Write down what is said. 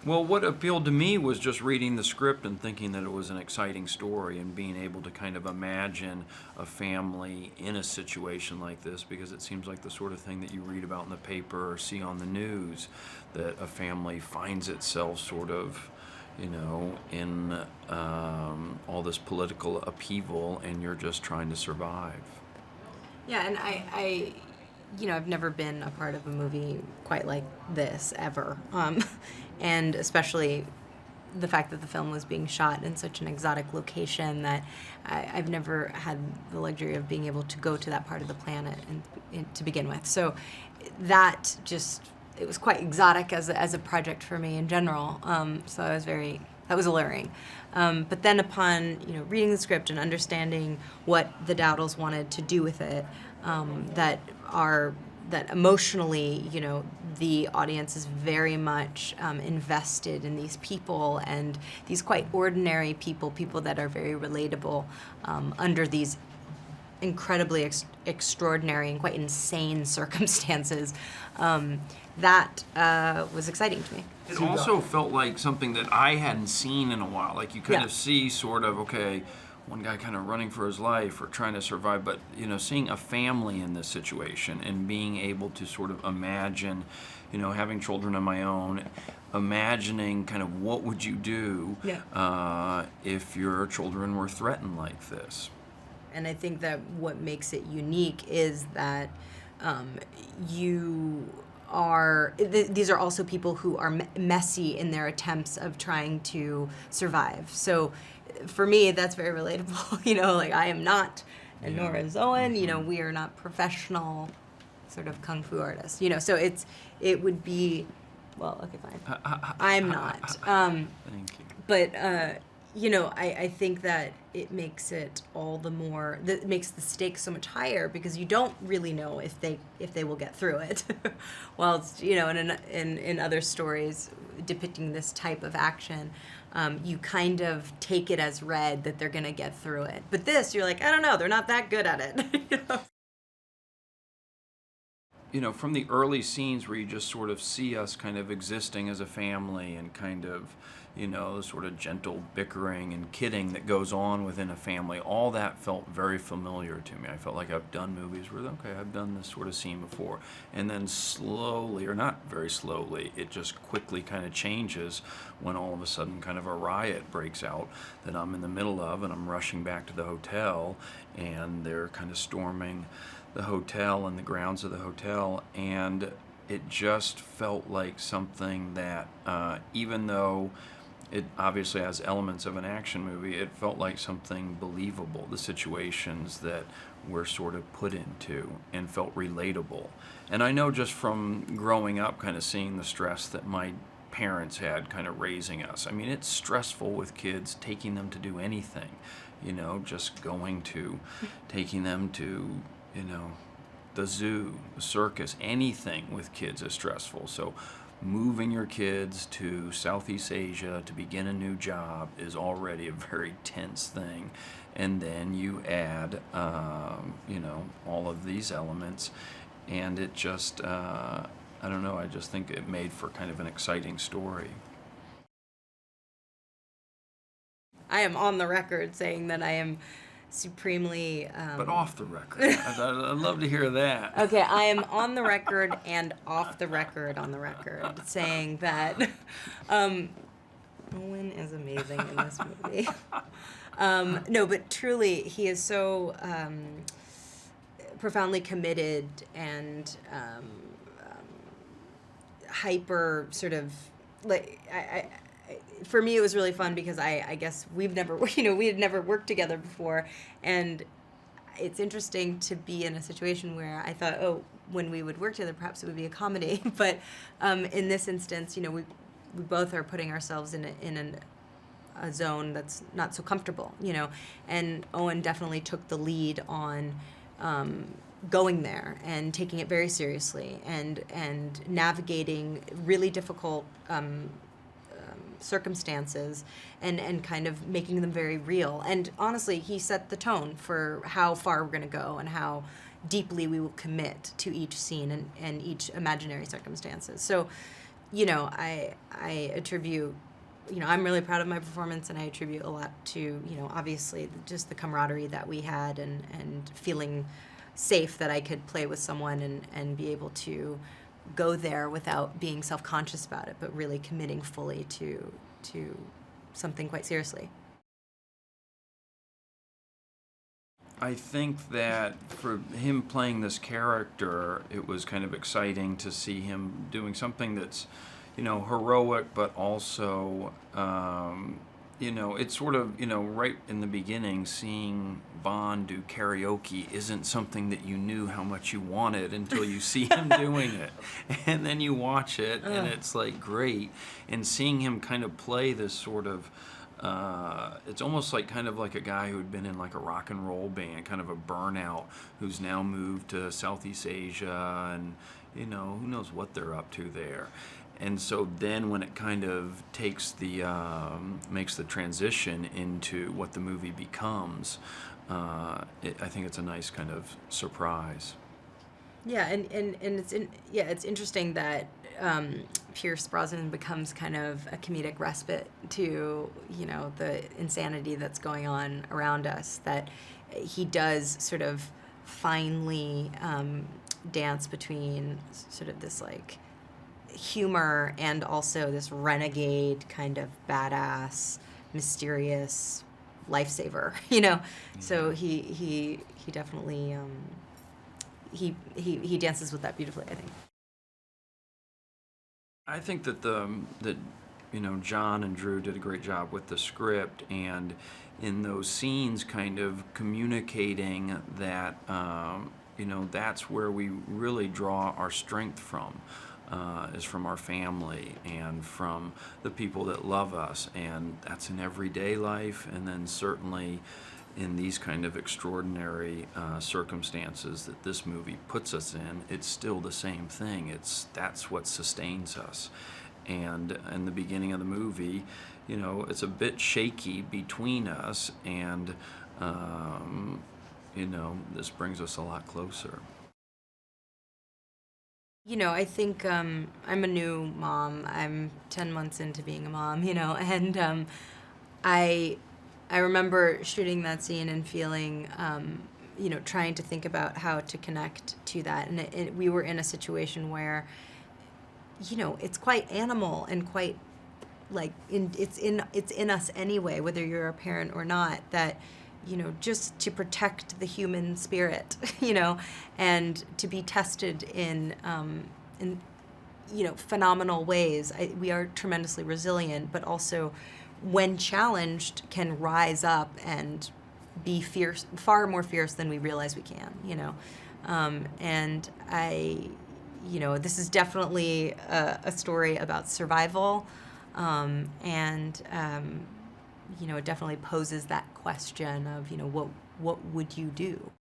Well, what appealed to me was just reading the script and thinking that it was an exciting story and being able to kind of imagine a family in a situation like this, because it seems like the sort of thing that you read about in the paper or see on the news, that a family finds itself sort of, in all this political upheaval, and you're just trying to survive. Yeah, and I've never been a part of a movie quite like this ever. And especially the fact that the film was being shot in such an exotic location that I've never had the luxury of being able to go to that part of the planet and to begin with. So that just, it was quite exotic as a project for me in general. So that was alluring. But then upon reading the script and understanding what the Dowdles wanted to do with it, that emotionally, the audience is very much invested in these people, and these quite ordinary people that are very relatable under these incredibly extraordinary and quite insane circumstances. That was exciting to me. It also felt like something that I hadn't seen in a while. Like you kind of see sort of, okay, one guy kind of running for his life or trying to survive, but seeing a family in this situation and being able to sort of imagine, having children of my own, imagining kind of what would you do if your children were threatened like this. And I think that what makes it unique is that these are also people who are messy in their attempts of trying to survive. So for me, that's very relatable. Like I am not, and nor is Owen, we are not professional sort of kung fu artists, so it would be, well, okay, fine. I'm not. Thank you. But, I think that it makes it all the more, that makes the stakes so much higher because you don't really know if they will get through it. Well, it's, in other stories depicting this type of action, you kind of take it as read that they're going to get through it. But this, you're like, I don't know, they're not that good at it. From the early scenes where you just sort of see us kind of existing as a family and kind of, the sort of gentle bickering and kidding that goes on within a family, all that felt very familiar to me. I felt like I've done movies where, okay, I've done this sort of scene before. And then slowly, or not very slowly, it just quickly kind of changes when all of a sudden kind of a riot breaks out that I'm in the middle of, and I'm rushing back to the hotel, and they're kind of storming the hotel and the grounds of the hotel, and it just felt like something that, even though it obviously has elements of an action movie, it felt like something believable, the situations that we're sort of put into, and felt relatable. And I know just from growing up, kind of seeing the stress that my parents had kind of raising us. I mean, it's stressful with kids, taking them to do anything, just taking them to, the zoo, the circus, anything with kids is stressful. So moving your kids to Southeast Asia to begin a new job is already a very tense thing. And then you add, all of these elements, and it just, I don't know, I just think it made for kind of an exciting story. I am on the record saying that I am supremely... But off the record. I'd love to hear that. Okay, I am on the record and off the record on the record saying that Owen is amazing in this movie. No, but truly, he is so profoundly committed and hyper sort of, like, for me, it was really fun because I guess we had never worked together before, and it's interesting to be in a situation where I thought, oh, when we would work together, perhaps it would be a comedy, but in this instance, we both are putting ourselves in a zone that's not so comfortable, and Owen definitely took the lead on going there and taking it very seriously and navigating really difficult circumstances and kind of making them very real. And honestly, he set the tone for how far we're going to go and how deeply we will commit to each scene and each imaginary circumstances. So I attribute, I'm really proud of my performance, and I attribute a lot to, obviously just the camaraderie that we had, and feeling safe that I could play with someone, and be able to go there without being self-conscious about it, but really committing fully to something quite seriously. I think that for him playing this character, it was kind of exciting to see him doing something that's, heroic, but also, it's sort of, right in the beginning, seeing Bond do karaoke isn't something that you knew how much you wanted until you see him doing it. And then you watch it, and it's like great. And seeing him kind of play this sort of, it's almost like kind of like a guy who had been in like a rock and roll band, kind of a burnout, who's now moved to Southeast Asia, and who knows what they're up to there. And so then when it kind of takes makes the transition into what the movie becomes, I think it's a nice kind of surprise. Yeah, and it's interesting that Pierce Brosnan becomes kind of a comedic respite to the insanity that's going on around us. That he does sort of finely dance between sort of this like humor and also this renegade kind of badass, mysterious lifesaver. So he definitely. He dances with that beautifully, I think. I think that John and Drew did a great job with the script, and in those scenes kind of communicating that that's where we really draw our strength from, is from our family and from the people that love us, and that's in everyday life, and then certainly in these kind of extraordinary circumstances that this movie puts us in. It's still the same thing. That's what sustains us. And in the beginning of the movie, it's a bit shaky between us, and this brings us a lot closer. I think I'm a new mom. I'm 10 months into being a mom, and I I remember shooting that scene and feeling, trying to think about how to connect to that. And we were in a situation where, it's quite animal and quite like it's in us anyway, whether you're a parent or not, that just to protect the human spirit, and to be tested in phenomenal ways. We are tremendously resilient, but also when challenged can rise up and be fierce, far more fierce than we realize we can, and this is definitely a story about survival, and it definitely poses that question of, what would you do?